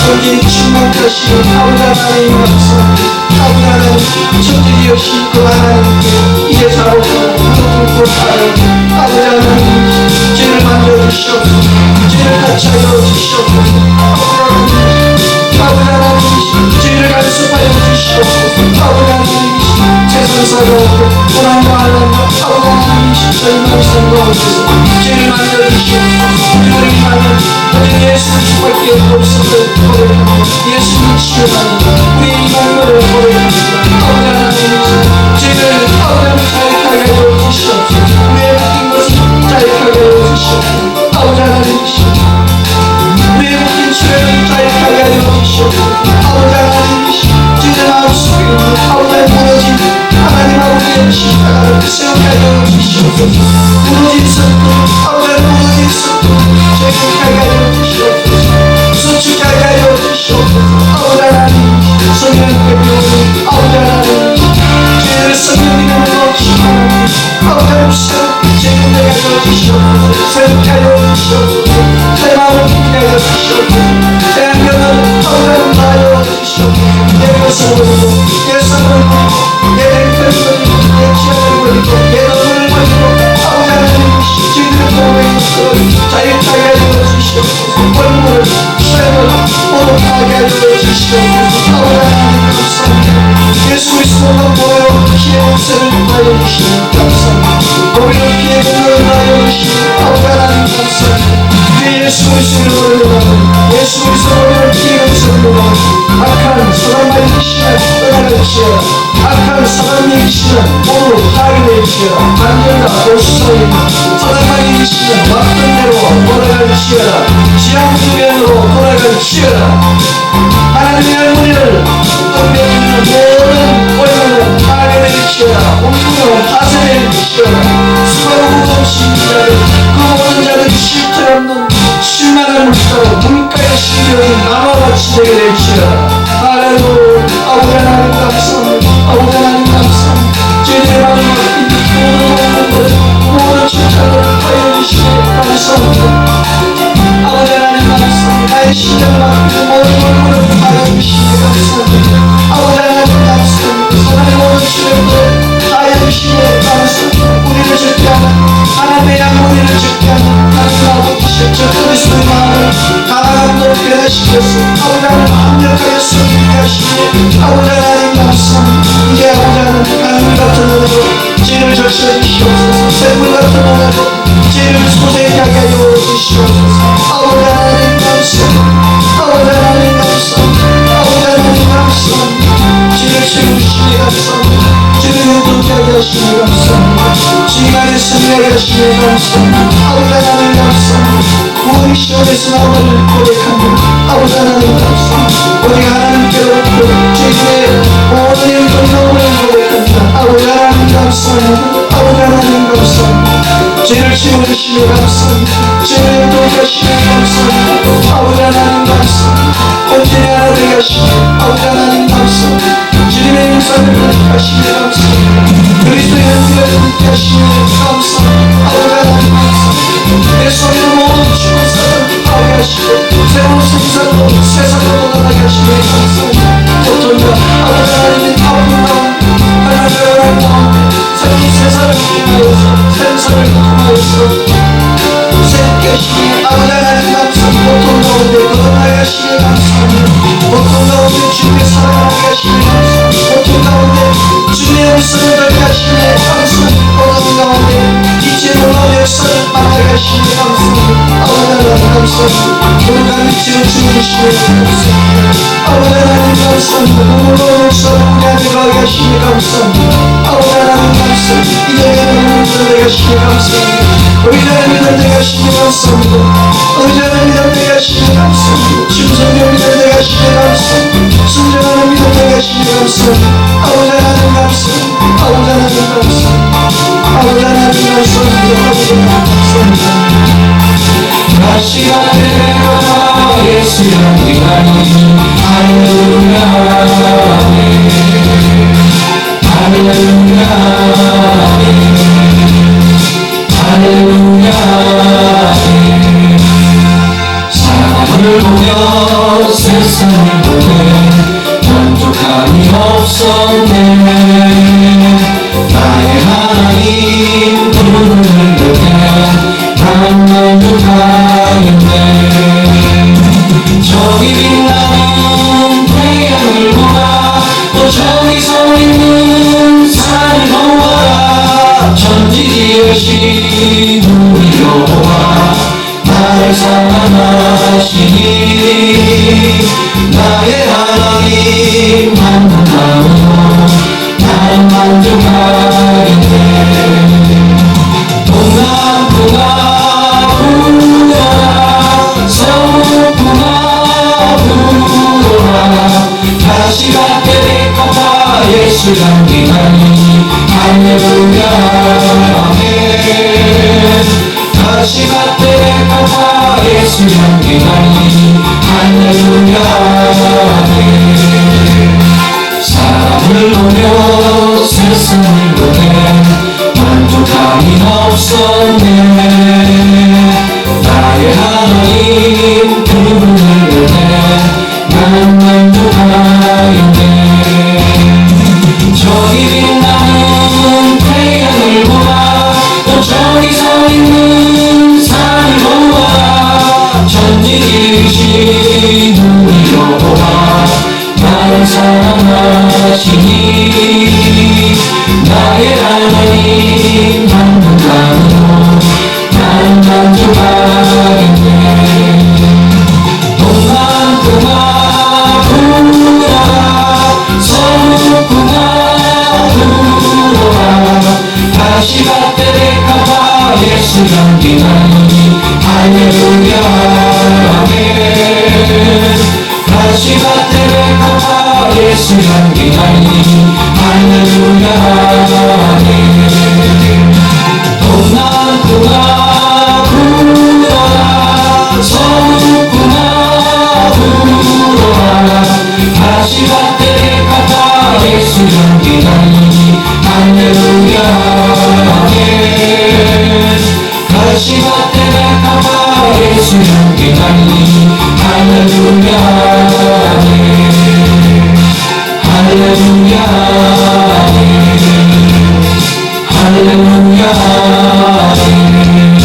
온전히 충만하시는 아버지 하나님 감사합니다. 아버지 하나님 천지지 없이 그 하나님께 이제 자라고 무릎 꿇고 바라고 아버지 하나님 죄를 만져주시옵소서. 죄를 같이 하여 주시옵소서. 아버지 하나님 죄를 간섭하여 주시옵소서. 아버지 하나님 세상사가 고난과 하나님과 아버지 하나님 저희 말씀 가운데서 죄를 만져주시옵소서. 우리 하나님 오직 예수를 수밖에 없음을 고백합니다. 예수를 치유하니 우리 몸을 고백합니다. 아버지 하나님 죄를 아버지 자익하게 하여 주시옵소서. 우리의 묶인 것을 자익하게 하여 주시옵소서. 아버지 하나님 우리의 묶인 죄를 자익하게 하여 주시옵소서. 아버지 하나님 죄의 마음속에 있는 아버지 무너진 하나님 아버지의 십자가를 세우게 하여 주시옵소서. 무너진 성도 아버지 무너진 성도 죄를 하여 주시옵소서. 소축하게 하여 주시옵소서. 아버지 하나님 성령께 배우는 아버지 하나님 죄를 성령님으로 주시옵소서. 아버지 하나님 새롭게 죄를 하여 주시옵소서. 새롭게 하여 주시옵소서. 내 마음을 깊게 하여 주시옵소서. 내 안경을 아버지 하여 주시옵소서. 내 것을 버리고 내 삶을 버리고 내 행편을 버리고 내 지향을 버리고 내 너를 버리고 아버지 하나님 죄를 버리고 자유하게 하여 주시옵소서. 원물을 쇠를 모두 하게 하여 주시옵소서. 아버지 하나님 감사합니다. 예수 그리스도가 보여 피의 옷을 하여 주시니 감사합니다. 우리는 피의 공로를 하여 주시니 아버지 하나님 감사합니다. 예수 그리스도를 올려가고 예수 그리스도를 피의 옷을 올려가고 악한 사람의 귀신을 떠나갈지어다. 악한 사람의 귀신은 모두 파괴될지어다. 안전과 오수사이며 사람의 귀신은 왔던 대로 돌아갈지어다. 지향주변으로 돌아갈지어다. 하나님의 할머니를 떠내는 모든 원인은 파괴될지어다. 운명은 파쇄될지어다. 수고하고 신자들 그 모든 자들이 실패 없는 실만한 물가로 물가의 신령이 나무같이 되게 될지어다. 할렐루야. 아버지 하나님 감사합니다. 아버지 하나님 감사합니다. 죄의 마음을 모든 칭찬을 하여 주시기 감사합니다. 아버지 하나님 감사합니다. 나의 신령을 맡기고 모든 얼굴을 하여 주시기 감사합니다. 아버지 하나님 감사합니다. 하나님 모든 주님들 하여 주시기 감사합니다. 우리를 죽게 하는 하나님의 양무리를 죽게 하는 하나님 아버지 저 그리스도의 마음을 강함으로 변화시켜서 아버지 하나님 완벽하게 성립하게 하시니 아버지 하나님 감사합니다. 이제 아버지 하나님 강물 같은 눈으로 죄를 적셔주시옵소서. 샘물 같은 눈으로 죄를 소재하게 하여 주시옵소서. 아버지 하나님 감사합니다. 아버지 하나님 감사합니다. 아버지 하나님 감사합니다. 죄를 채우시니 감사합니다. 죄를 용납하게 하시니 감사합니다. 지간에 승리하게 하시니 감사합니다. 아버지 하나님 감사합니다. 우리 시험에서 나오는 고백합니다. 아버지 하나님 감사합니다. 오직 하나님께로부터 죄의 모든 영광이 나오는 고백합니다. 아버지 하나님 감사합니다. 아버지 하나님 감사합니다. 죄를 채워주시니 감사합니다. 죄를 용납하게 하시니 감사합니다. 아버지 하나님 감사합니다. 온전히 하나 되게 하시니 아버지 하나님 감사합니다. 주님의 용서를 하시니 감사합니다. 그리스도의 은혜를 하시니 감사합니다. 아버지 하나님 감사합니다. 내 손으로 모든 죽은 사람을 파괴하시고 새로운 생사로 세상으로 떠나게 하시니 감사합니다. 어떤가 아버지 하나님의 아픈 마음 하나님의 마음 새로운 세상을 통하여서 생사를 통하여서 새롭게 하시니 아버지 하나님 감사합니다. 보통 가운데 거듭나게 하시니 감사합니다. 보통 가운데 주님의 사랑을 하게 하시니 감사합니다. 보통 가운데 주님의 음성을 듣게 하시니 감사합니다. 보통 가운데 이제 놀라운 역사를 만나게 하시니 감사합니다. 아버지 하나님 감사합니다. 오늘 미치는 주님이시니 감사합니다. 아버지 하나님 감사합니다. 놀라운 역사를 우리한테 가게 하시니 감사합니다. 아버지 하나님 감사합니다. 이제는 믿음되게 하시니 감사합니다. 의자를 믿음되게 하시니 감사합니다. 의자를 믿음되게 하시니 감사합니다. 심성령 믿음되게 하시니 감사합니다. 순전하는 믿음되게 하시니 감사합니다. 아버지 하나님 감사합니다. 아버지 하나님 감사합니다. 아버지 하나님 감사합니다. 아버지 하나님 감사합니다. 다시가 되어 예수여 기다리니 할렐루야 할렐루야 할렐루야 사랑하는 사람을 보며 세상을 보네 만족함이 없었네 나의 하나님 부르는 때 난 만족하겠네 저기 빛나는 태양을 보라 또 저기 서 있는 산을 보아라 천지지으신 우리로 보아 나를 사랑하시니 나의 하나님 만족함으로 나는 만족하겠네 동남풍아 불어라 서북풍아 불어라 다시 받게 될 것과 예수 향기하니 할렐루야 아멘 다시 받게 될 것과 예수 향기하니 할렐루야 아멘 사람을 보며 세상을 보네 만족함이 없었네 나의 하나님 부르는 난 만족하겠네 저기 빛나는 태양을 보아 또 저기 서 있는 산을 보아 천지지으신 우리로 보아 나를 사랑하시니 나의 하나님 만족함으로 난 만족하겠네 동남풍아 불어라 서북풍아 불어라 다시 받게 될까봐 예수 향기하니 할렐루야 아멘 다시 받게 될까봐 예수 향기하니 할렐루야 아멘 동남풍아 불어라 서북풍아 불어라 다시 받게 될까봐 예수 향기하니 할렐루야 아멘 다시 받게 될까봐 예수 향기하니 할렐루야 아멘 할렐루야 아멘 할렐루야 아멘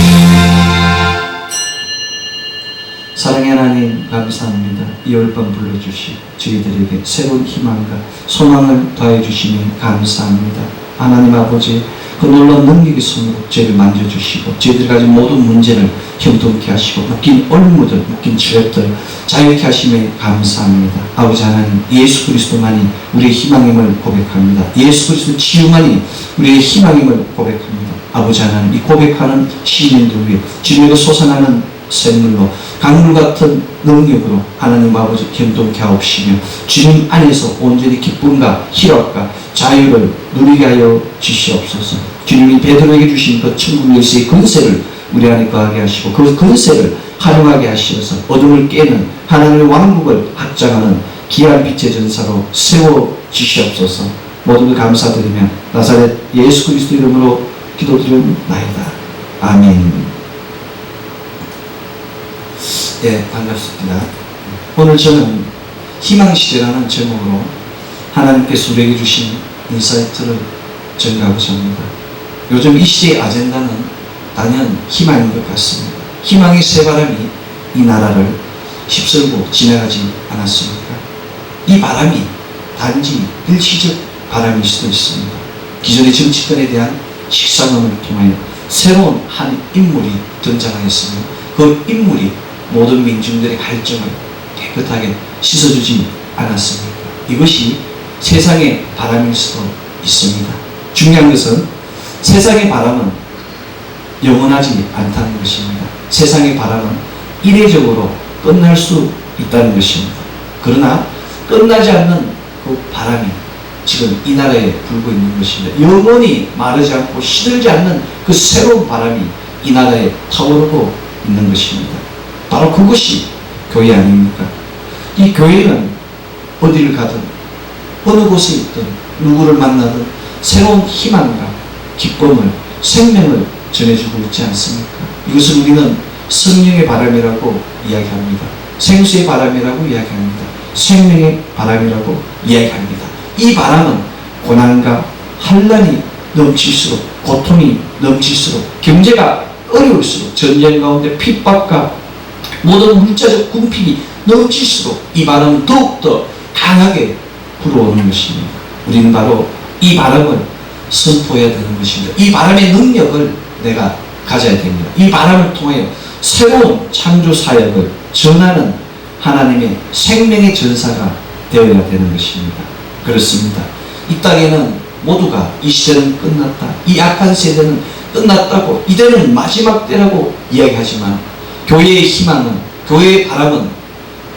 사랑의 하나님 감사합니다. 이 올밤 불러주시고 저희들에게 새로운 희망과 소망을 더해주시니 감사합니다. 하나님 아버지 그 놀라운 능력의 손으로 저희를 만져주시고 저희들이 가진 모든 문제를 형통케 하시고 묶인 올무들 묶인 죄업들 자유케 하심에 감사합니다. 아버지 하나님 예수 그리스도만이 우리의 희망임을 고백합니다. 예수 그리스도 치유만이 우리의 희망임을 고백합니다. 아버지 하나님 이 고백하는 시민들 위해 주님에게 솟아나는 샘물로 강물 같은 능력으로 하나님 아버지 형통케 하옵시며 주님 안에서 온전히 기쁨과 희락과 자유를 누리게 하여 주시옵소서. 주님이 베드로에게 주신 그 천국 열쇠의 권세를 우리 안에 거하게 하시고 그 권세를 활용하게 하시어서 어둠을 깨는 하나님의 왕국을 확장하는 귀한 빛의 전사로 세워 주시옵소서. 모든 걸 감사드리며 나사렛 예수 그리스도 이름으로 기도드리옵나이다. 아멘. 예, 반갑습니다. 오늘 저는 희망시대라는 제목으로 하나님께서 우리에게 주신 인사이트를 전가하고자 합니다. 요즘 이 시대의 아젠다는 단연 희망인 것 같습니다. 희망의 새바람이 이 나라를 휩쓸고 지나가지 않았습니까? 이 바람이 단지 일시적 바람일 수도 있습니다. 기존의 정치권에 대한 식상함을 통하여 새로운 한 인물이 등장하였으며 그 인물이 모든 민중들의 갈증을 깨끗하게 씻어주지 않았습니까? 이것이 세상의 바람일 수도 있습니다. 중요한 것은 세상의 바람은 영원하지 않다는 것입니다. 세상의 바람은 이례적으로 끝날 수 있다는 것입니다. 그러나 끝나지 않는 그 바람이 지금 이 나라에 불고 있는 것입니다. 영원히 마르지 않고 시들지 않는 그 새로운 바람이 이 나라에 타오르고 있는 것입니다. 바로 그것이 교회 아닙니까? 이 교회는 어디를 가든 어느 곳에 있든 누구를 만나든 새로운 희망과 기쁨을 생명을 전해주고 있지 않습니까? 이것을 우리는 성령의 바람이라고 이야기합니다. 생수의 바람이라고 이야기합니다. 생명의 바람이라고 이야기합니다. 이 바람은 고난과 환난이 넘칠수록, 고통이 넘칠수록, 경제가 어려울수록, 전쟁 가운데 핍박과 모든 물자적 궁핍이 넘칠수록 이 바람은 더욱더 강하게 불어오는 것입니다. 우리는 바로 이 바람을 선포해야 되는 것입니다. 이 바람의 능력을 내가 가져야 됩니다. 이 바람을 통하여 새로운 창조 사역을 전하는 하나님의 생명의 전사가 되어야 되는 것입니다. 그렇습니다. 이 땅에는 모두가 이 시대는 끝났다, 이 악한 세대는 끝났다고, 이제는 마지막 때라고 이야기하지만 교회의 희망은, 교회의 바람은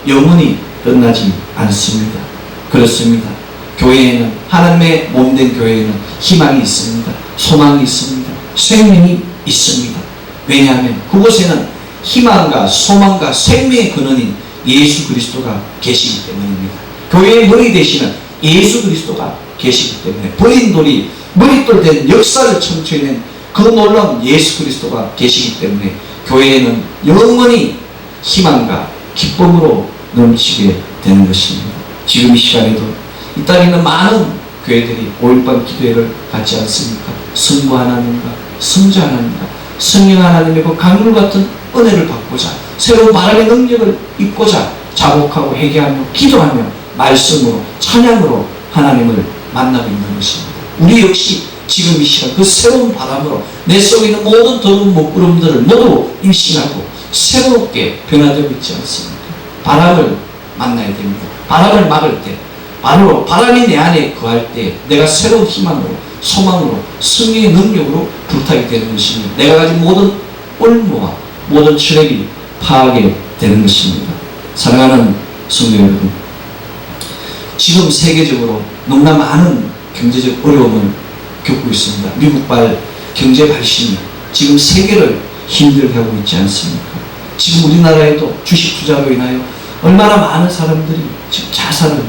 영원히 끝나지 않습니다. 그렇습니다. 교회에는, 하나님의 몸된 교회에는 희망이 있습니다. 소망이 있습니다. 생명이 있습니다. 왜냐하면 그곳에는 희망과 소망과 생명의 근원인 예수 그리스도가 계시기 때문입니다. 교회의 머리 되시는 예수 그리스도가 계시기 때문에, 버린 돌이 머릿돌 된 역사를 청취해낸 그 놀라운 예수 그리스도가 계시기 때문에 교회에는 영원히 희망과 기쁨으로 넘치게 되는 것입니다. 지금 이 시간에도 이 땅에 있는 많은 교회들이 5일밤 기도회를 갖지 않습니까? 성부 하나님과 성자 하나님과 성령 하나님의 그 강물 같은 은혜를 받고자, 새로운 바람의 능력을 입고자 자복하고 회개하며 기도하며 말씀으로 찬양으로 하나님을 만나고 있는 것입니다. 우리 역시 지금 이 시간 그 새로운 바람으로 내 속에 있는 모든 더러운 먹구름들을 모두 일신하고 새롭게 변화되고 있지 않습니까? 바람을 만나야 됩니다. 바람을 막을 때, 바로 바람이 내 안에 거할 때 내가 새로운 희망으로, 소망으로, 승리의 능력으로 불타게 되는 것입니다. 내가 가진 모든 올무와 모든 트랩이 파하게 되는 것입니다. 사랑하는 성도 여러분, 지금 세계적으로 너무나 많은 경제적 어려움을 겪고 있습니다. 미국발 경제 발신이 지금 세계를 힘들게 하고 있지 않습니까? 지금 우리나라에도 주식 투자로 인하여 얼마나 많은 사람들이 지금 자살을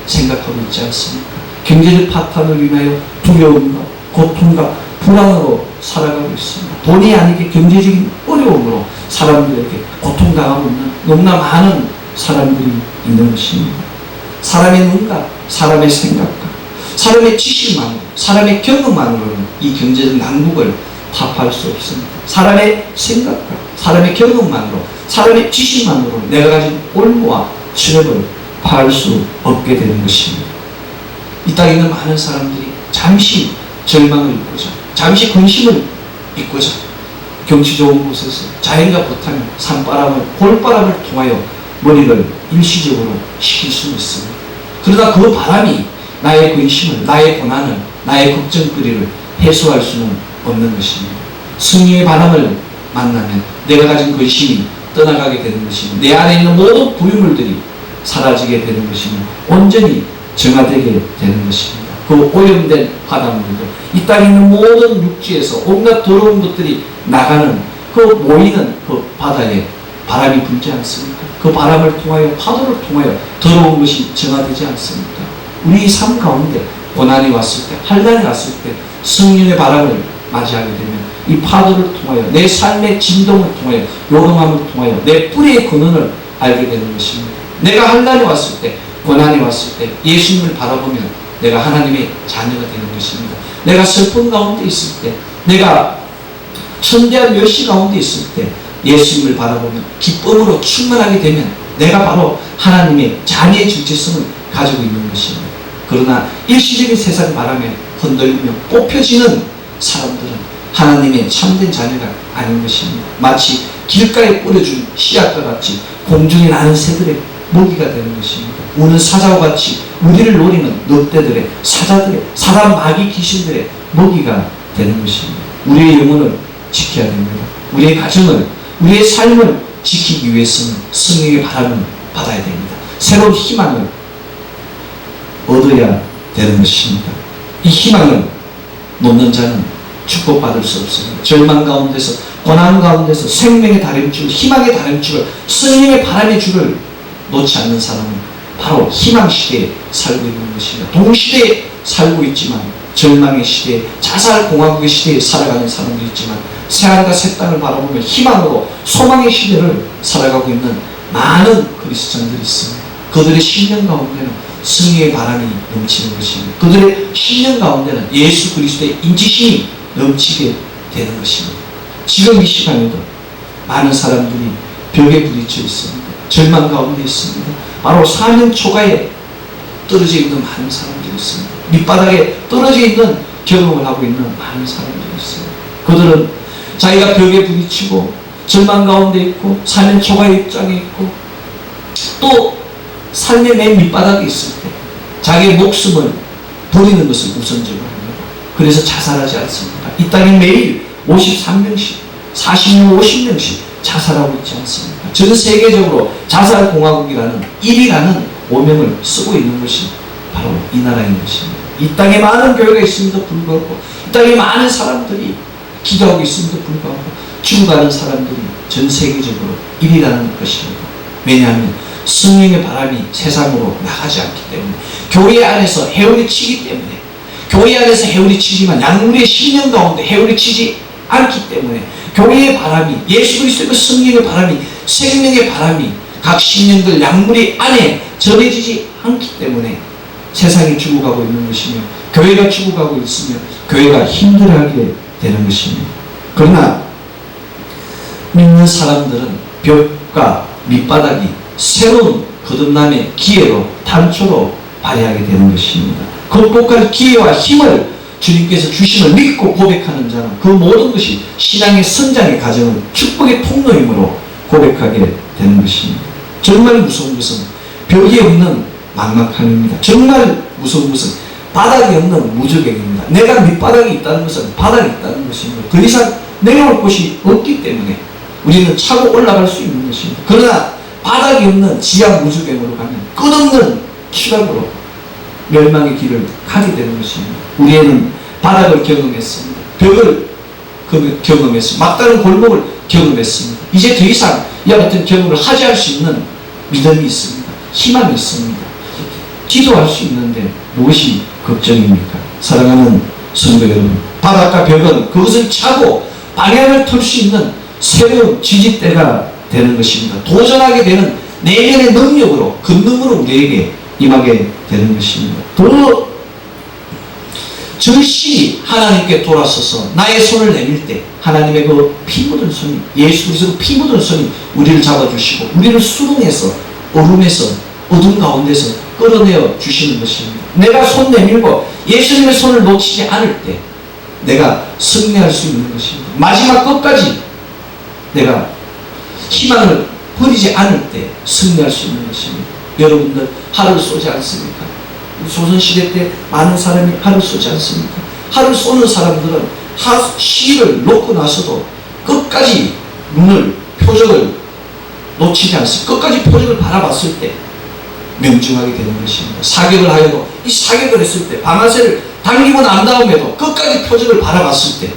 생각하고 있지 않습니까? 경제적 파탄을 인하여 두려움과 고통과 불안으로 살아가고 있습니다. 본의 아니게 경제적인 어려움으로 사람들에게 고통당하고 있는 너무나 많은 사람들이 있는 것입니다. 사람의 눈과 사람의 생각과 사람의 지식만으로, 사람의 경험만으로는 이 경제적 난국을 타파할 수 없습니다. 사람의 생각과 사람의 경험만으로, 사람의 지식만으로 내가 가진 올무와 트랩을 파할 수 없게 되는 것입니다. 이 땅에 있는 많은 사람들이 잠시 절망을 잊고자, 잠시 근심을 잊고자 경치 좋은 곳에서 자연과 보타며 산바람을, 볼바람을 통하여 머리를 일시적으로 식힐 수 있습니다. 그러나 그 바람이 나의 근심을, 나의 고난을, 나의 걱정거리를 해소할 수는 없는 것입니다. 승리의 바람을 만나면 내가 가진 근심이 떠나가게 되는 것입니다. 내 안에 있는 모든 부유물들이 사라지게 되는 것이며 온전히 정화되게 되는 것입니다. 그 오염된 바닷물도, 이 땅에 있는 모든 육지에서 온갖 더러운 것들이 나가는 그 모이는 그 바다에 바람이 불지 않습니까? 그 바람을 통하여, 파도를 통하여 더러운 것이 정화되지 않습니까? 우리 삶 가운데 고난이 왔을 때, 환난이 왔을 때 성령의 바람을 맞이하게 되면 이 파도를 통하여, 내 삶의 진동을 통하여, 요동함을 통하여 내 뿌리의 근원을 알게 되는 것입니다. 내가 환난이 왔을 때, 고난이 왔을 때 예수님을 바라보면 내가 하나님의 자녀가 되는 것입니다. 내가 슬픔 가운데 있을 때, 내가 천대한 멸시 가운데 있을 때 예수님을 바라보면 기쁨으로 충만하게 되면 내가 바로 하나님의 자녀의 정체성을 가지고 있는 것입니다. 그러나 일시적인 세상 바람에 흔들리며 뽑혀지는 사람들은 하나님의 참된 자녀가 아닌 것입니다. 마치 길가에 뿌려준 씨앗과 같이 공중에 나는 새들의 먹이가 되는 것입니다. 우는 사자와 같이 우리를 노리는 늑대들의, 사자들의, 사람 마귀 귀신들의 먹이가 되는 것입니다. 우리의 영혼을 지켜야 됩니다. 우리의 가정을, 우리의 삶을 지키기 위해서는 성령의 바람을 받아야 됩니다. 새로운 희망을 얻어야 되는 것입니다. 이 희망을 놓는 자는 축복받을 수 없습니다. 절망 가운데서, 고난 가운데서 생명의 다림줄, 희망의 다림줄을, 성령의 바람의 줄을 놓지 않는 사람은 바로 희망시대에 살고 있는 것입니다. 동시대에 살고 있지만 절망의 시대에, 자살공화국의 시대에 살아가는 사람도 있지만 새하늘과 새 땅을 바라보며 희망으로 소망의 시대를 살아가고 있는 많은 그리스도인들이 있습니다. 그들의 심령 가운데는 승리의 바람이 넘치는 것입니다. 그들의 심령 가운데는 예수 그리스도의 인지심이 넘치게 되는 것입니다. 지금 이 시간에도 많은 사람들이 벽에 부딪혀 있습니다. 절망 가운데 있습니다. 바로 사명 초가에 떨어져 있는 많은 사람들이 있습니다. 밑바닥에 떨어져 있는 경험을 하고 있는 많은 사람들이 있습니다. 그들은 자기가 벽에 부딪히고 절망 가운데 있고 사명 초가의 입장에 있고 또 삶의 맨 밑바닥에 있을 때 자기의 목숨을 버리는 것을 우선적으로 합니다. 그래서 자살하지 않습니다. 이 땅에 매일 53명씩 40명 50명씩 자살하고 있지 않습니까? 전 세계적으로 자살공화국이라는 1위라는 오명을 쓰고 있는 것이 바로 이 나라인 것입니다. 이 땅에 많은 교회가 있음에도 불구하고 이 땅에 많은 사람들이 기도하고 있음에도 불구하고 죽어가는 사람들이 전 세계적으로 1위라는 것입니다. 왜냐하면 성령의 바람이 세상으로 나가지 않기 때문에 교회 안에서 해오리 치기 때문에 교회 안에서 해오리 치지만 양물의 신령 가운데 해오리 치지 않기 때문에 교회의 바람이 예수 그리스도의 그 성령의 바람이 생명의 바람이 각 신령들 양물의 안에 전해지지 않기 때문에 세상이 죽어가고 있는 것이며 교회가 죽어가고 있으며 교회가 힘들어하게 되는 것입니다. 그러나 믿는 사람들은 벽과 밑바닥이 새로운 거듭남의 기회로 단초로 발휘하게 되는 것입니다. 극복할 기회와 힘을 주님께서 주심을 믿고 고백하는 자는 그 모든 것이 신앙의 성장의 과정은 축복의 통로임으로 고백하게 되는 것입니다. 정말 무서운 것은 벽이 없는 막막함입니다. 정말 무서운 것은 바닥이 없는 무저갱입니다. 내가 밑바닥이 있다는 것은 바닥이 있다는 것입니다. 더 이상 내려올 곳이 없기 때문에 우리는 차고 올라갈 수 있는 것입니다. 그러나 바닥이 없는 지하 무저갱으로 가면 끝없는 추락으로 멸망의 길을 가게 되는 것입니다. 우리는 바닥을 경험했습니다. 벽을 경험했습니다. 막다른 골목을 경험했습니다. 이제 더 이상 이와 같은 경험을 하지 않을 수 있는 믿음이 있습니다. 희망이 있습니다. 기도할 수 있는데 무엇이 걱정입니까? 사랑하는 성도 여러분, 바닥과 벽은 그것을 차고 방향을 틀 수 있는 새로운 지지대가 되는 것입니다. 도전하게 되는 내면의 능력으로 근능으로 우리에게 임하게 되는 것입니다. 더 절실히 하나님께 돌아서서 나의 손을 내밀 때 하나님의 그 피 묻은 손이 예수 그리스도 피 묻은 손이 우리를 잡아주시고 우리를 수렁에서 얼음에서 어둠 가운데서 끌어내어 주시는 것입니다. 내가 손 내밀고 예수님의 손을 놓치지 않을 때 내가 승리할 수 있는 것입니다. 마지막 끝까지 내가 희망을 버리지 않을 때 승리할 수 있는 것입니다. 여러분들 활을 쏘지 않습니까? 조선시대 때 많은 사람이 활을 쏘지 않습니까? 활을 쏘는 사람들은 시를 놓고 나서도 끝까지 표적을 놓치지 않습니다. 끝까지 표적을 바라봤을 때 명중하게 되는 것입니다. 사격을 하여도 이 사격을 했을 때 방아쇠를 당기고 난 다음에도 끝까지 표적을 바라봤을 때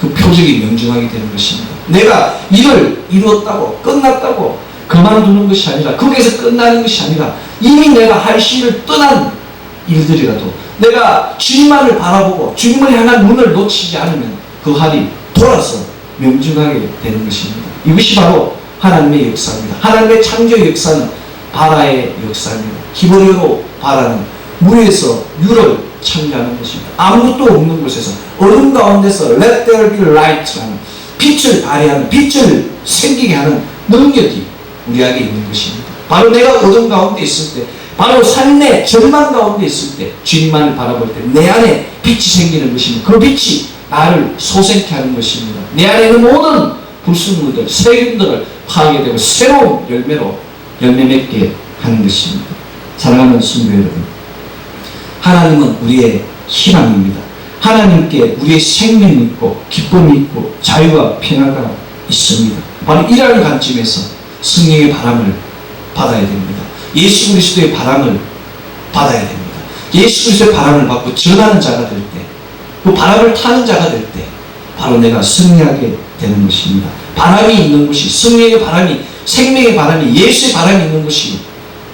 그 표적이 명중하게 되는 것입니다. 내가 일을 이루었다고 끝났다고 그만두는 것이 아니라 거기에서 끝나는 것이 아니라 이미 내가 할 시를 떠난 일들이라도 내가 주님만을 바라보고 주님을 향한 눈을 놓치지 않으면 그 활이 돌아서 명중하게 되는 것입니다. 이것이 바로 하나님의 역사입니다. 하나님의 창조 역사는 바라의 역사입니다. 히브리어로 바라는 물에서 유를 창조하는 것입니다. 아무것도 없는 곳에서 어둠 가운데서 Let there be light라는 빛을 발휘하는 빛을 생기게 하는 능력이 우리에게 있는 것입니다. 바로 내가 어둠 가운데 있을 때 바로 삶의 절망 가운데 있을 때 주님만을 바라볼 때 내 안에 빛이 생기는 것입니다. 그 빛이 나를 소생케 하는 것입니다. 내 안에 있는 모든 불순물들, 세균들을 파괴되고 새로운 열매 맺게 하는 것입니다. 사랑하는 성도 여러분, 하나님은 우리의 희망입니다. 하나님께 우리의 생명이 있고 기쁨이 있고 자유와 평화가 있습니다. 바로 이러한 관점에서 성령의 바람을 받아야 됩니다. 예수 그리스도의 바람을 받아야 됩니다. 예수 그리스도의 바람을 받고 전하는 자가 될 때, 그 바람을 타는 자가 될 때 바로 내가 승리하게 되는 것입니다. 바람이 있는 곳이, 성령의 바람이, 생명의 바람이, 예수의 바람이 있는 곳이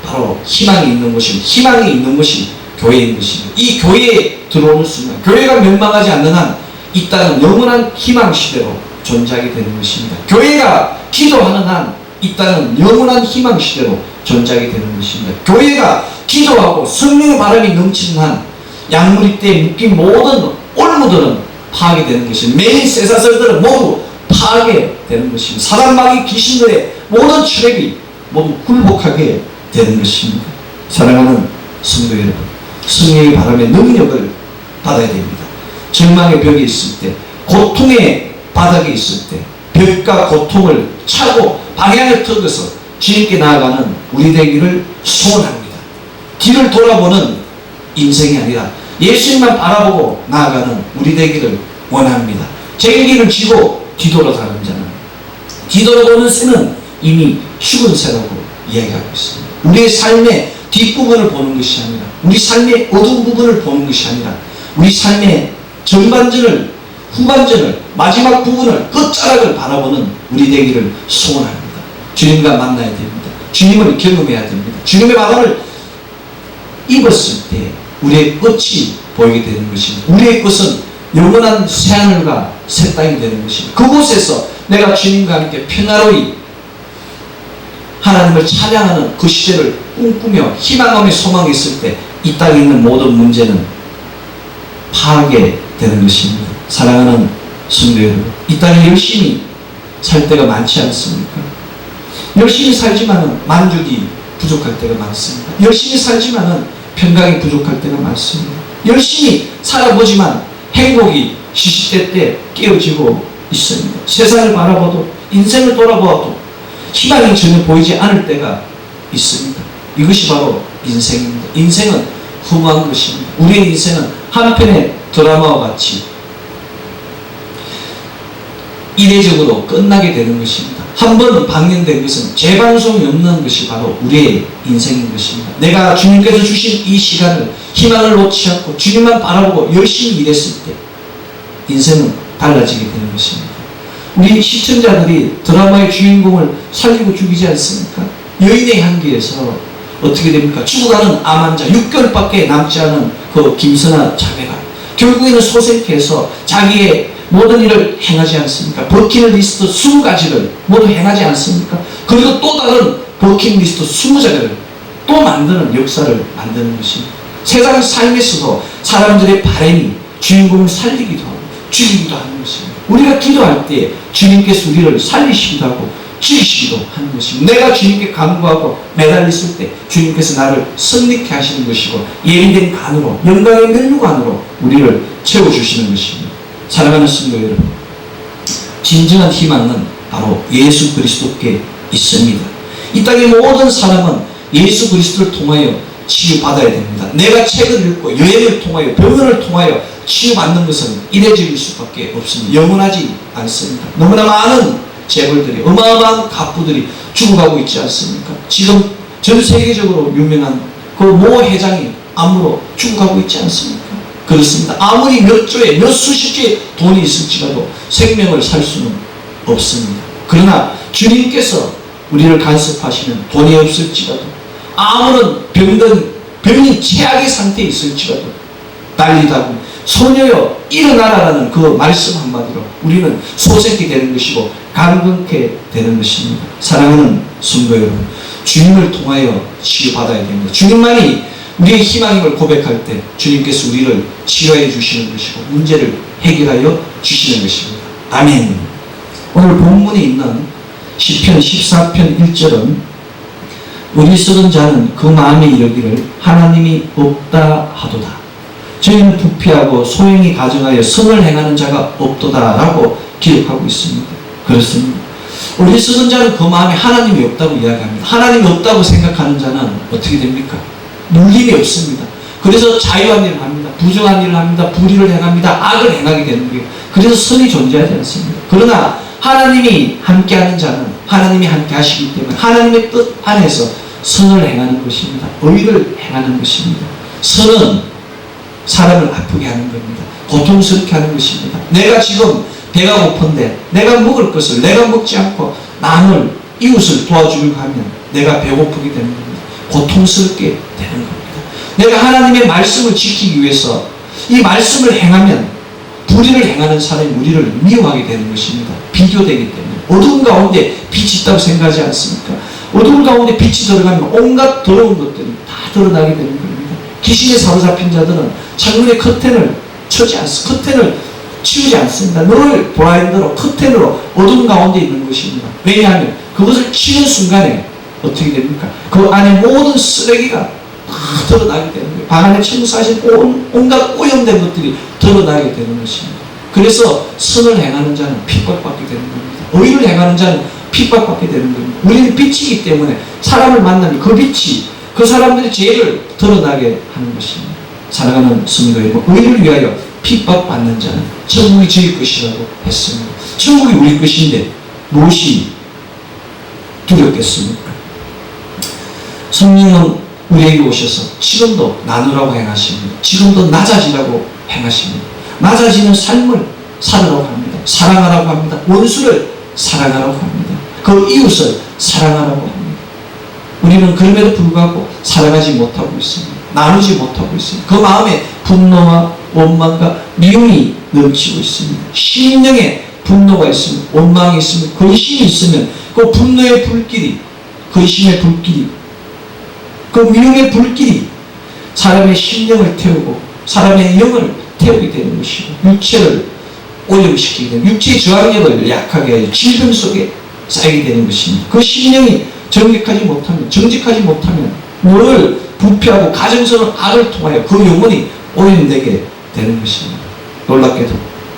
바로 희망이 있는 곳입니다. 희망이 있는 곳이 교회인 것입니다. 이 교회에 들어오는 순간 교회가 멸망하지 않는 한 이 땅은 영원한 희망 시대로 존재하게 되는 것입니다. 교회가 기도하는 한 이 땅은 영원한 희망 시대로 존재하게 되는 것입니다. 교회가 기도하고 성령의 바람이 넘치는 한 양무리대에 묶인 모든 올무들은 파괴되는 것입니다. 메인 쇠사슬들은 모두 파괴되는 것입니다. 사단마귀 귀신들의 모든 출입이 모두 굴복하게 되는 것입니다. 사랑하는 성도 여러분, 성령의 바람의 능력을 받아야 됩니다. 절망의 벽에 있을 때, 고통의 바닥에 있을 때, 벽과 고통을 차고 방향을 틀어서 주님께 나아가는 우리 되기를 소원합니다. 뒤를 돌아보는 인생이 아니라 예수님만 바라보고 나아가는 우리 되기를 원합니다. 제기를 쥐고 뒤돌아가는 자는, 뒤돌아보는 새는 이미 죽은 새라고 이야기하고 있습니다. 우리의 삶의 뒷부분을 보는 것이 아니라, 우리 삶의 어두운 부분을 보는 것이 아니라, 우리 삶의 전반전을, 후반전을, 마지막 부분을, 끝자락을 바라보는 우리 되기를 소원합니다. 주님과 만나야 됩니다. 주님을 경험해야 됩니다. 주님의 바람을 입었을 때 우리의 끝이 보이게 되는 것입니다. 우리의 끝은 영원한 새하늘과 새 땅이 되는 것입니다. 그곳에서 내가 주님과 함께 평화로이 하나님을 찬양하는 그 시대를 꿈꾸며 희망하며 소망했을 때 이 땅에 있는 모든 문제는 파괴되는 것입니다. 사랑하는 성도 여러분, 이 땅에 열심히 살 때가 많지 않습니까? 열심히 살지만은 만족이 부족할 때가 많습니다. 열심히 살지만은 평강이 부족할 때가 많습니다. 열심히 살아보지만 행복이 시시때때 깨어지고 있습니다. 세상을 바라봐도, 인생을 돌아보아도 희망이 전혀 보이지 않을 때가 있습니다. 이것이 바로 인생입니다. 인생은 허무한 것입니다. 우리의 인생은 한편의 드라마와 같이 이례적으로 끝나게 되는 것입니다. 한 번 방영된 것은 재방송이 없는 것이 바로 우리의 인생인 것입니다. 내가 주님께서 주신 이 시간을 희망을 놓지 않고 주님만 바라보고 열심히 일했을 때 인생은 달라지게 되는 것입니다. 우리 시청자들이 드라마의 주인공을 살리고 죽이지 않습니까? 여인의 향기에서 어떻게 됩니까? 죽어가는 암 환자, 6개월밖에 남지 않은 그 김선아 자매가 결국에는 소생케해서 자기의 모든 일을 행하지 않습니까? 버킷리스트 20가지를 모두 행하지 않습니까? 그리고 또 다른 버킷리스트 20가지를 또 만드는 역사를 만드는 것입니다. 세상 삶에서도 사람들의 바람이 주인공을 살리기도 하고 죽이기도 하는 것입니다. 우리가 기도할 때 주님께서 우리를 살리시기도 하고 죽이시기도 하는 것입니다. 내가 주님께 간구하고 매달렸을 때 주님께서 나를 승리케 하시는 것이고 예비된 간으로, 영광의 면류관으로 우리를 채워주시는 것입니다. 사랑하는 성도 여러분, 진정한 희망은 바로 예수 그리스도께 있습니다. 이 땅의 모든 사람은 예수 그리스도를 통하여 치유받아야 됩니다. 내가 책을 읽고 여행을 통하여, 병원을 통하여 치유받는 것은 이례적일 수밖에 없습니다. 영원하지 않습니다. 너무나 많은 재벌들이, 어마어마한 갑부들이 죽어가고 있지 않습니까? 지금 전 세계적으로 유명한 그 모 회장이 암으로 죽어가고 있지 않습니까? 그렇습니다. 아무리 몇 조에, 몇 수십 조의 돈이 있을지라도 생명을 살 수는 없습니다. 그러나 주님께서 우리를 간섭하시면 돈이 없을지라도, 아무런 병이 최악의 상태에 있을지라도 달리다고 소녀여 일어나라라는 그 말씀 한마디로 우리는 소생케 되는 것이고 강건케 되는 것입니다. 사랑하는 성도 여러분, 주님을 통하여 치유받아야 됩니다. 주님만이 우리의 희망임을 고백할 때 주님께서 우리를 치유해 주시는 것이고 문제를 해결하여 주시는 것입니다. 아멘. 오늘 본문에 있는 시편 14편 1절은 어리석은 자는 그 마음에 이르기를 하나님이 없다 하도다. 저희는 부패하고 소행이 가정하여 선을 행하는 자가 없도다 라고 기록하고 있습니다. 그렇습니다. 어리석은 자는 그 마음에 하나님이 없다고 이야기합니다. 하나님이 없다고 생각하는 자는 어떻게 됩니까? 눌림이 없습니다. 그래서 자유한 일을 합니다. 부정한 일을 합니다. 불의를 행합니다. 악을 행하게 되는 거예요. 그래서 선이 존재하지 않습니다. 그러나 하나님이 함께하는 자는 하나님이 함께 하시기 때문에 하나님의 뜻 안에서 선을 행하는 것입니다. 의를 행하는 것입니다. 선은 사람을 아프게 하는 겁니다. 고통스럽게 하는 것입니다. 내가 지금 배가 고픈데 내가 먹을 것을 내가 먹지 않고 남을, 이웃을 도와주려고 하면 내가 배고프게 되는 겁니다. 고통스럽게 되는 겁니다. 내가 하나님의 말씀을 지키기 위해서 이 말씀을 행하면 불의를 행하는 사람이 우리를 미워하게 되는 것입니다. 비교되기 때문에 어두운 가운데 빛이 있다고 생각하지 않습니까? 어두운 가운데 빛이 들어가면 온갖 더러운 것들이 다 드러나게 되는 겁니다. 귀신에 사로잡힌 자들은 창문에 커튼을 쳐지 않습니다. 커튼을 치우지 않습니다. 늘 블라인드로 커튼으로 어두운 가운데 있는 것입니다. 왜냐하면 그것을 치는 순간에 어떻게 됩니까? 그 안에 모든 쓰레기가 다 드러나게 되는 거예요. 방 안에 청소하신 온갖 오염된 것들이 드러나게 되는 것입니다. 그래서 선을 행하는 자는 핍박받게 되는 겁니다. 의를 행하는 자는 핍박받게 되는 겁니다. 우리는 빛이기 때문에 사람을 만나면 그 빛이 그 사람들의 죄를 드러나게 하는 것입니다. 사랑하는 성도 여러분, 의를 위하여 핍박받는 자는 천국이 저희 것이라고 했습니다. 천국이 우리 것인데 무엇이 두렵겠습니까? 성령은 우리에게 오셔서 지금도 나누라고 행하십니다. 지금도 낮아지라고 행하십니다. 낮아지는 삶을 살으라고 합니다. 사랑하라고 합니다. 원수를 사랑하라고 합니다. 그 이웃을 사랑하라고 합니다. 우리는 그럼에도 불구하고 사랑하지 못하고 있습니다. 나누지 못하고 있습니다. 그 마음에 분노와 원망과 미움이 넘치고 있습니다. 심령에 분노가 있으면, 원망이 있으면, 근심이 있으면 그 분노의 불길이, 근심의 불길이, 그 미움의 불길이 사람의 심령을 태우고 사람의 영을 태우게 되는 것이고 육체를 오염시키게 되는, 육체의 저항력을 약하게 하여 질병 속에 쌓이게 되는 것입니다. 그 심령이 정직하지 못하면 늘 부패하고 가정스러운 악을 통하여 그 영혼이 오염되게 되는 것입니다. 놀랍게도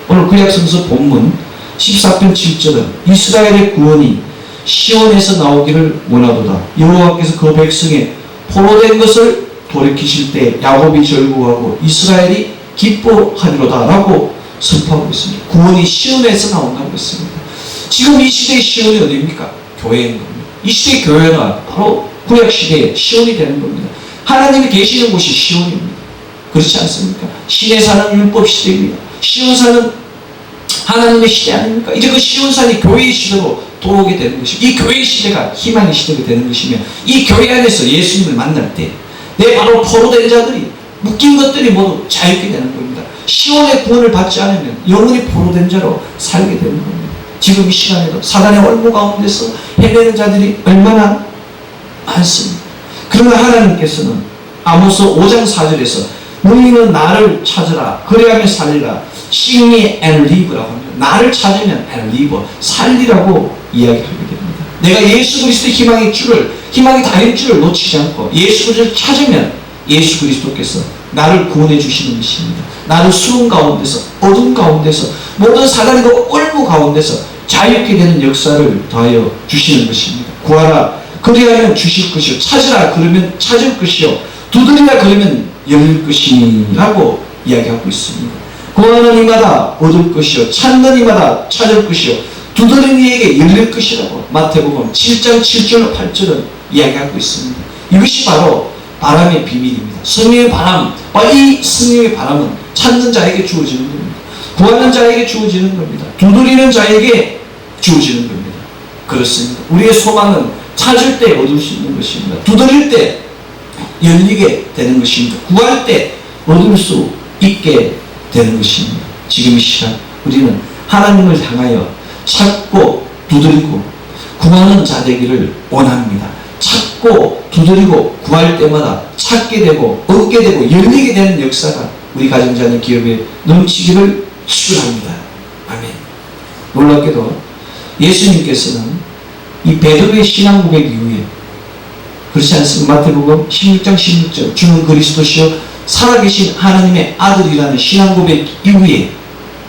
오늘 구약성서 본문 14편 7절은 이스라엘의 구원이 시온에서 나오기를 원하도다. 여호와께서 그 백성의 포로된 것을 돌이키실 때 야곱이 절구하고 이스라엘이 기뻐하리로다 라고 선포하고 있습니다. 구원이 시온에서 나온다고 했습니다. 지금 이 시대의 시온이 어디입니까? 교회인 겁니다. 이 시대의 교회가 바로 구약시대의 시온이 되는 겁니다. 하나님이 계시는 곳이 시온입니다. 그렇지 않습니까? 신의 산은 율법 시대입니다. 시온산은 하나님의 시대 아닙니까? 이제 그 시온산이 교회의 시대로 돌아오게 되는 것이고 이 교회의 시대가 희망의 시대가 되는 것이며 이 교회 안에서 예수님을 만날 때 내 바로 포로된 자들이 묶인 것들이 모두 자유케 되는 겁니다. 시온의 구원을 받지 않으면 영원히 포로된 자로 살게 되는 겁니다. 지금 이 시간에도 사단의 얼무 가운데서 헤매는 자들이 얼마나 많습니다. 그러나 하나님께서는 아모스 5장 4절에서 너희는 나를 찾으라 그래야만 살리라 Seek me and live라고 합니다. 나를 찾으면 and live 살리라고 이야기하게 됩니다. 내가 예수 그리스도의 희망이 다인 줄을 놓치지 않고 예수 그리스도를 찾으면 예수 그리스도께서 나를 구원해 주시는 것입니다. 나를 수은 가운데서 어둠 가운데서 모든 사단의 그 얼무 가운데서 자유케 되는 역사를 더하여 주시는 것입니다. 구하라 그리하면 주실 것이요 찾으라 그러면 찾을 것이요 두드리라 그러면 열릴 것이라고 이야기하고 있습니다. 구하는 이마다 얻을 것이요 찾는 이마다 찾을 것이요 두드리는 이에게 열릴 것이라고 마태복음 7장 7절 8절은 이야기하고 있습니다. 이것이 바로 바람의 비밀입니다. 성령의 바람과 이 성령의 바람은 찾는 자에게 주어지는 겁니다. 구하는 자에게 주어지는 겁니다. 두드리는 자에게 주어지는 겁니다. 그렇습니다. 우리의 소망은 찾을 때 얻을 수 있는 것입니다. 두드릴 때 열리게 되는 것입니다. 구할 때 얻을 수 있게 되는 것입니다. 지금 이 시간 우리는 하나님을 향하여 찾고 두드리고 구하는 자 되기를 원합니다. 찾고 두드리고 구할 때마다 찾게 되고 얻게 되고 열리게 되는 역사가 우리 가정자녀 기업에 넘치기를 축원합니다. 아멘. 놀랍게도 예수님께서는 이 베드로의 신앙 고백 이후에 그렇지 않습니까? 마태복음 16장 16절 주는 그리스도시요 살아계신 하나님의 아들이라는 신앙 고백 이후에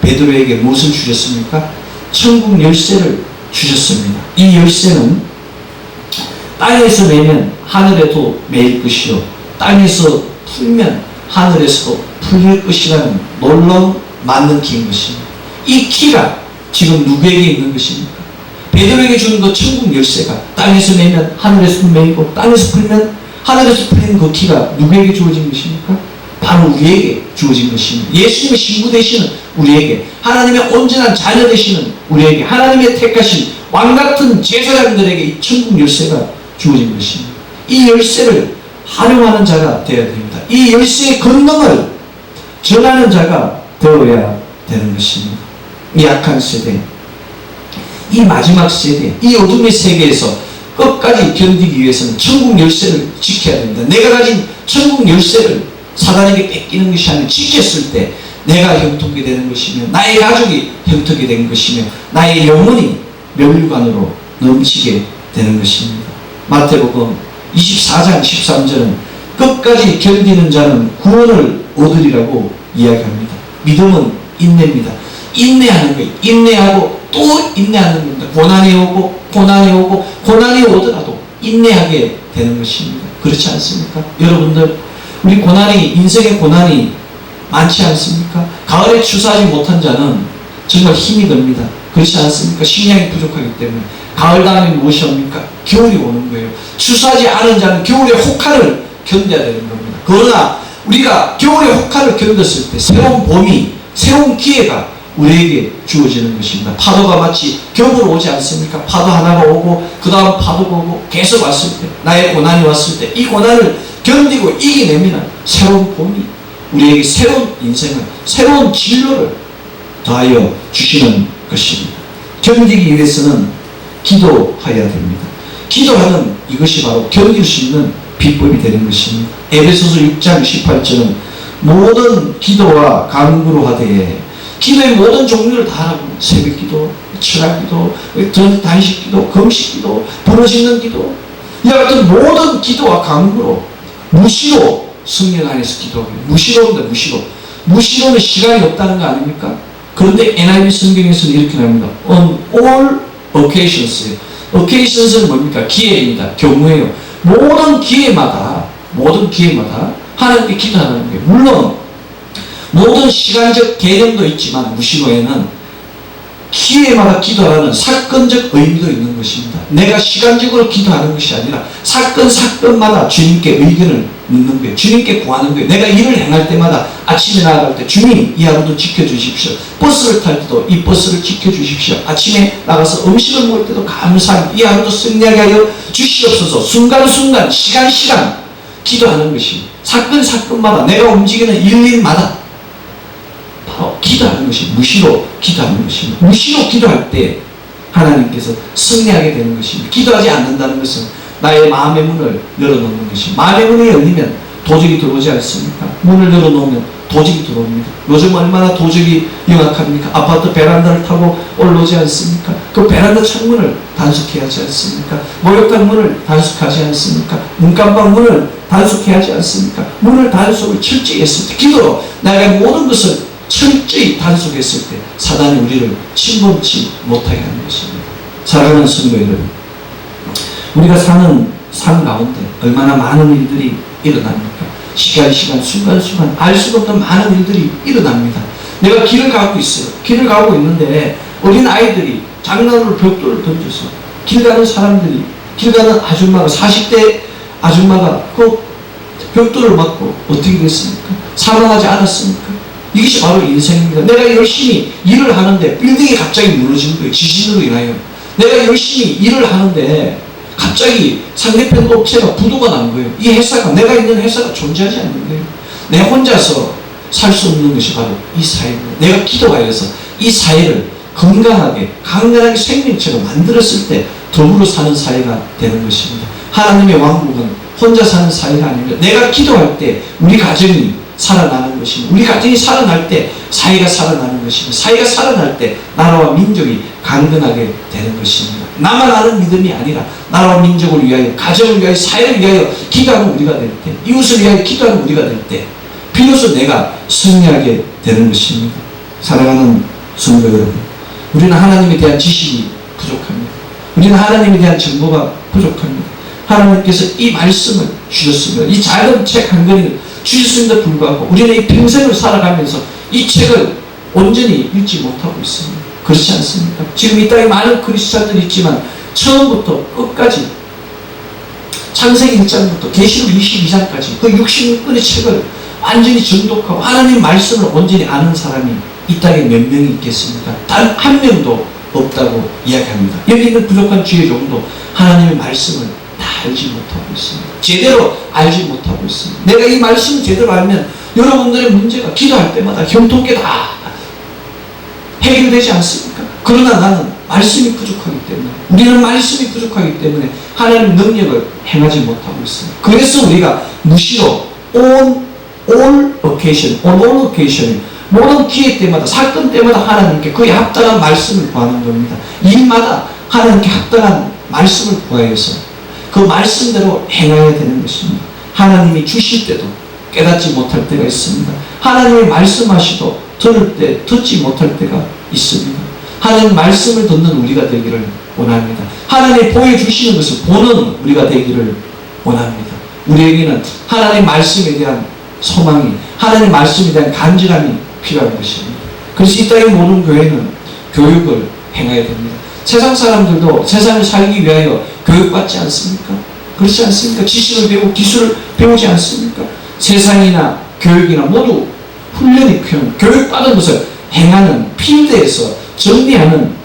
베드로에게 무엇을 주셨습니까? 천국 열쇠를 주셨습니다. 이 열쇠는 땅에서 매면 하늘에도 매일 것이요 땅에서 풀면 하늘에서도 풀릴 것이라는 놀라운 맞는 키인 것입니다. 이 키가 지금 누구에게 있는 것입니까? 베드로에게 주는 그 천국 열쇠가 땅에서 매면 하늘에서 매이고 땅에서 풀면 하늘에서 풀리는 그 키가 누구에게 주어진 것입니까? 바로 우리에게 주어진 것입니다. 예수님의 신부 되시는 우리에게, 하나님의 온전한 자녀 되시는 우리에게, 하나님의 택하신 왕같은 제사장들에게 이 천국 열쇠가 주어진 것입니다. 이 열쇠를 활용하는 자가 되어야 됩니다. 이 열쇠의 권능을 전하는 자가 되어야 되는 것입니다. 이 약한 세대, 이 마지막 세대, 이 어둠의 세계에서 끝까지 견디기 위해서는 천국 열쇠를 지켜야 됩니다. 내가 가진 천국 열쇠를 사단에게 뺏기는 것이 아니라 지켰을 때 내가 형통하게 되는 것이며 나의 가족이 형통하게 되는 것이며 나의 영혼이 멸류관으로 넘치게 되는 것입니다. 마태복음 24장 13절은 끝까지 견디는 자는 구원을 얻으리라고 이야기합니다. 믿음은 인내입니다. 인내하는 거예요. 인내하고 또 인내하는 겁니다. 고난이 오고 고난이 오고 고난이 오더라도 인내하게 되는 것입니다. 그렇지 않습니까? 여러분들, 우리 고난이, 인생의 고난이 많지 않습니까? 가을에 추수하지 못한 자는 정말 힘이 듭니다. 그렇지 않습니까? 식량이 부족하기 때문에. 가을 다음에 무엇이 옵니까? 겨울이 오는 거예요. 추수하지 않은 자는 겨울의 혹한을 견뎌야 되는 겁니다. 그러나 우리가 겨울의 혹한을 견뎠을 때 새로운 봄이, 새로운 기회가 우리에게 주어지는 것입니다. 파도가 마치 겹으로 오지 않습니까? 파도 하나가 오고 그 다음 파도가 오고 계속 왔을 때, 나의 고난이 왔을 때 이 고난을 견디고 이겨내면 새로운 봄이 우리에게 새로운 인생을, 새로운 진로를 더하여 주시는 것입니다. 견디기 위해서는 기도해야 됩니다. 기도하는 이것이 바로 견딜 수 있는 비법이 되는 것입니다. 에베소서 6장 18절은 모든 기도와 간구로 하되, 기도의 모든 종류를 다 하라고. 새벽 기도, 철학 기도, 단식 기도, 금식 기도, 부르짖는 기도, 이와 같은 모든 기도와 간구로 무시로 성령 안에서 기도하고, 무시로입니다. 무시로는 시간이 없다는 거 아닙니까? 그런데 NIV 성경에서는 이렇게 나옵니다. On all occasions. occasions는 뭡니까? 기회입니다. 경우예요. 모든 기회마다 하나님께 기도하는 거예요. 물론 모든 시간적 개념도 있지만 무시로에는 기회마다 기도하는 사건적 의미도 있는 것입니다. 내가 시간적으로 기도하는 것이 아니라 사건마다 주님께 의견을 묻는 거예요. 주님께 구하는 거예요. 내가 일을 행할 때마다 아침에 나아갈 때 주님 이 하루도 지켜주십시오. 버스를 탈 때도 이 버스를 지켜주십시오. 아침에 나가서 음식을 먹을 때도 감사합니다. 이 하루도 승리하게 하여 주시옵소서. 순간순간 시간 기도하는 것이 사건마다 내가 움직이는 일마다 바로 기도하는 것이 무시로 기도하는 것입니다. 무시로 기도할 때 하나님께서 승리하게 되는 것입니다. 기도하지 않는다는 것은 나의 마음의 문을 열어놓는 것입니다. 마음의 문이 열리면 도적이 들어오지 않습니까? 문을 열어놓으면 도적이 들어옵니다. 요즘 얼마나 도적이 영악합니까? 아파트 베란다를 타고 올라오지 않습니까? 그 베란다 창문을 단속해야 하지 않습니까? 목욕탕 문을 단속하지 않습니까? 문간방 문을 단속해야 하지 않습니까? 문을 단속을 철저히 했을 때, 기도로 나의 모든 것을 철저히 단속했을 때 사단이 우리를 침범치 못하게 하는 것입니다. 사랑하는 성도 여러분, 우리가 사는 삶 가운데 얼마나 많은 일들이 일어납니까? 시간, 순간 알 수가 없는 많은 일들이 일어납니다. 내가 길을 가고 있어요. 길을 가고 있는데 어린 아이들이 장난으로 벽돌을 던져서 길 가는 사람들이, 길 가는 아줌마가, 40대 아줌마가 그 벽돌을 맞고 어떻게 됐습니까? 사망하지 않았습니까? 이것이 바로 인생입니다. 내가 열심히 일을 하는데 빌딩이 갑자기 무너지는 거예요. 지진으로 인하여. 내가 열심히 일을 하는데 갑자기 상대편 업체가 부도가 난 거예요. 이 회사가, 내가 있는 회사가 존재하지 않는 거예요. 내가 혼자서 살 수 없는 것이 바로 이 사회입니다. 내가 기도하여서 이 사회를 건강하게 생명체로 만들었을 때 더불어 사는 사회가 되는 것입니다. 하나님의 왕국은 혼자 사는 사회가 아닙니다. 내가 기도할 때 우리 가정이 살아나는 것입니다. 우리 가정이 살아날 때 사회가 살아나는 것입니다. 사회가 살아날 때 나라와 민족이 강건하게 되는 것입니다. 나만 아는 믿음이 아니라 나라와 민족을 위하여, 가정을 위하여, 사회를 위하여 기도하는 우리가 될 때, 이웃을 위하여 기도하는 우리가 될 때 비로소 내가 승리하게 되는 것입니다. 사랑하는 성도 여러분, 우리는 하나님에 대한 지식이 부족합니다. 우리는 하나님에 대한 정보가 부족합니다. 하나님께서 이 말씀을 주셨습니다. 이 작은 책 한 권을 주셨음에도 불구하고 우리는 이 평생을 살아가면서 이 책을 온전히 읽지 못하고 있습니다. 그렇지 않습니까? 지금 이 땅에 많은 크리스찬들이 있지만 처음부터 끝까지 창세기 1장부터 계시록 22장까지 그 66권의 책을 완전히 정독하고 하나님 말씀을 온전히 아는 사람이 이 땅에 몇 명이 있겠습니까? 단 한 명도 없다고 이야기합니다. 여기 있는 부족한 주의 종도 하나님의 말씀을 다 알지 못하고 있습니다. 제대로 알지 못하고 있습니다. 내가 이 말씀을 제대로 알면 여러분들의 문제가 기도할 때마다 형통케 다 해결되지 않습니까? 그러나 나는 말씀이 부족하기 때문에, 우리는 말씀이 부족하기 때문에 하나님 능력을 행하지 못하고 있습니다. 그래서 우리가 무시로 on all occasion 모든 기회 때마다, 사건 때마다 하나님께 그에 합당한 말씀을 구하는 겁니다. 일마다 하나님께 합당한 말씀을 구하여서 그 말씀대로 행해야 되는 것입니다. 하나님이 주실 때도 깨닫지 못할 때가 있습니다. 하나님이 말씀하시도 들을 때 듣지 못할 때가 있습니다. 하나님 말씀을 듣는 우리가 되기를 원합니다. 하나님이 보여주시는 것을 보는 우리가 되기를 원합니다. 우리에게는 하나님 말씀에 대한 소망이, 하나님 말씀에 대한 간절함이 필요한 것입니다. 그래서 이 땅의 모든 교회는 교육을 행해야 됩니다. 세상 사람들도 세상을 살기 위하여 교육받지 않습니까? 그렇지 않습니까? 지식을 배우고 기술을 배우지 않습니까? 세상이나 교육이나 모두 훈련이 필요합니다. 교육받은 것을 행하는, 필드에서 정리하는,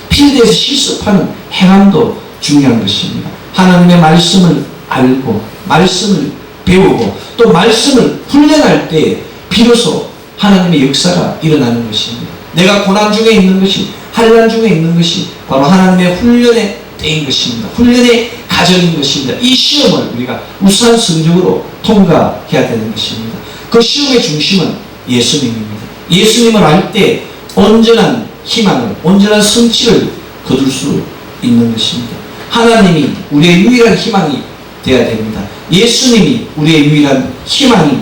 필드에서 실습하는 행함도 중요한 것입니다. 하나님의 말씀을 알고 말씀을 배우고 또 말씀을 훈련할 때 비로소 하나님의 역사가 일어나는 것입니다. 내가 고난 중에 있는 것이, 환난 중에 있는 것이 바로 하나님의 훈련의 때인 것입니다. 훈련의 과정인 것입니다. 이 시험을 우리가 우수한 성적으로 통과해야 되는 것입니다. 그 시험의 중심은 예수님입니다. 예수님을 알 때 온전한 희망을, 온전한 성취를 거둘 수 있는 것입니다. 하나님이 우리의 유일한 희망이 되어야 됩니다. 예수님이 우리의 유일한 희망이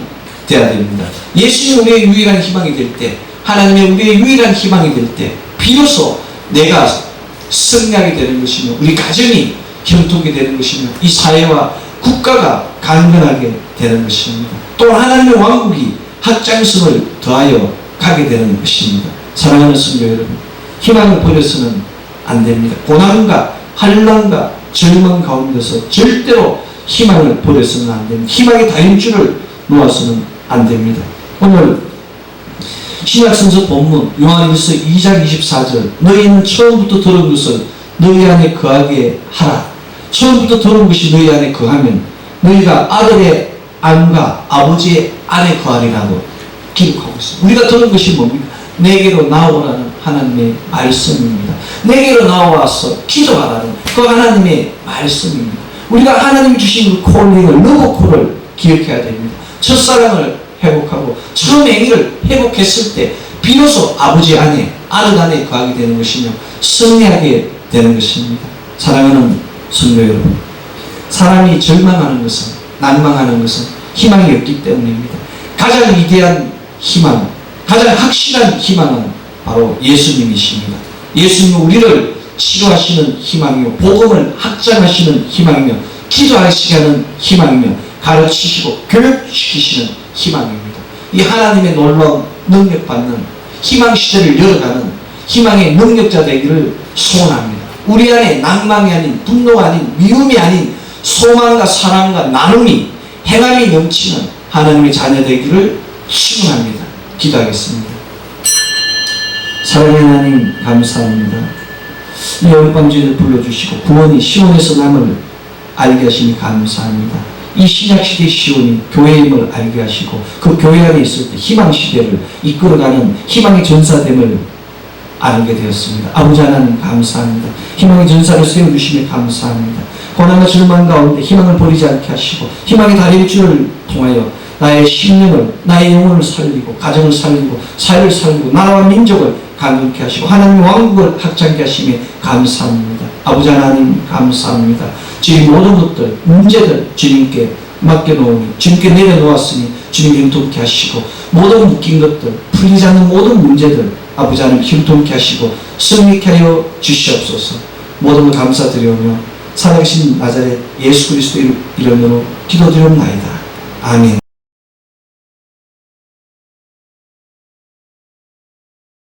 되어야 됩니다. 예수님이 우리의 유일한 희망이 될 때, 하나님의 우리의 유일한 희망이 될 때 비로소 내가 승리하게 되는 것이며 우리 가정이 형통이 되는 것이며 이 사회와 국가가 강건하게 되는 것입니다. 또 하나님의 왕국이 확장성을 더하여 가게 되는 것입니다. 사랑하는 성도 여러분, 희망을 버려서는 안 됩니다. 고난과 환난과 절망 가운데서 절대로 희망을 버려서는 안 됩니다. 희망의 다림줄을 놓아서는 안 됩니다. 오늘 신약성서 본문 요한일서 2장 24절, 너희는 처음부터 들은 것을 너희 안에 거하게 하라. 처음부터 들은 것이 너희 안에 거하면 너희가 아들의 안과 아버지의 안에 거하리라고 기록하고 있습니다. 우리가 들은 것이 뭡니까? 내게로 나오라는 하나님의 말씀입니다. 내게로 나와서 기도하라는 그 하나님의 말씀입니다. 우리가 하나님이 주신 그 콜링을, 러브콜을 기억해야 됩니다. 첫사랑을 회복하고 처음 행위를 회복했을 때 비로소 아버지 안에, 아들 안에 거하게 되는 것이며 승리하게 되는 것입니다. 사랑하는 성도 여러분, 사람이 절망하는 것은, 난망하는 것은 희망이 없기 때문입니다. 가장 위대한 희망, 가장 확실한 희망은 바로 예수님이십니다. 예수님은 우리를 치료하시는 희망이며 복음을 확장하시는 희망이며 기도하시게 하는 희망이며 가르치시고 교육시키시는 희망입니다. 이 하나님의 놀라운 능력받는 희망시대를 열어가는 희망의 능력자 되기를 소원합니다. 우리 안에 낭망이 아닌, 분노가 아닌, 미움이 아닌 소망과 사랑과 나눔이, 행함이 넘치는 하나님의 자녀 되기를 축원합니다. 기도하겠습니다. 사랑의 하나님, 감사합니다. 이 어젯밤 저희를 불러주시고 구원이 시온에서 남을 알게 하시니 감사합니다. 이 신약시대의 시온이 교회임을 알게 하시고 그 교회 안에 있을 때 희망시대를 이끌어가는 희망의 전사됨을 알게 되었습니다. 아버지 하나님 감사합니다. 희망의 전사를 세워주시며 감사합니다. 고난과 절망 가운데 희망을 버리지 않게 하시고 희망의 다림줄을 통하여 나의 신령을, 나의 영혼을 살리고 가정을 살리고 사회를 살리고 나라와 민족을 강건케 하시고 하나님의 왕국을 확장케 하시며 감사합니다. 아버지 하나님 감사합니다. 저희 모든 것들, 문제들 주님께 맡겨놓으니 주님께 내려놓았으니 주님 형통케 하시고 모든 묶인 것들, 풀리지 않는 모든 문제들 아버지 하나님 형통케 하시고 승리케 하여 주시옵소서. 모든 걸 감사드리오며 살아계신 나자렛 예수 그리스도의 이름으로 기도드리옵나이다. 아멘.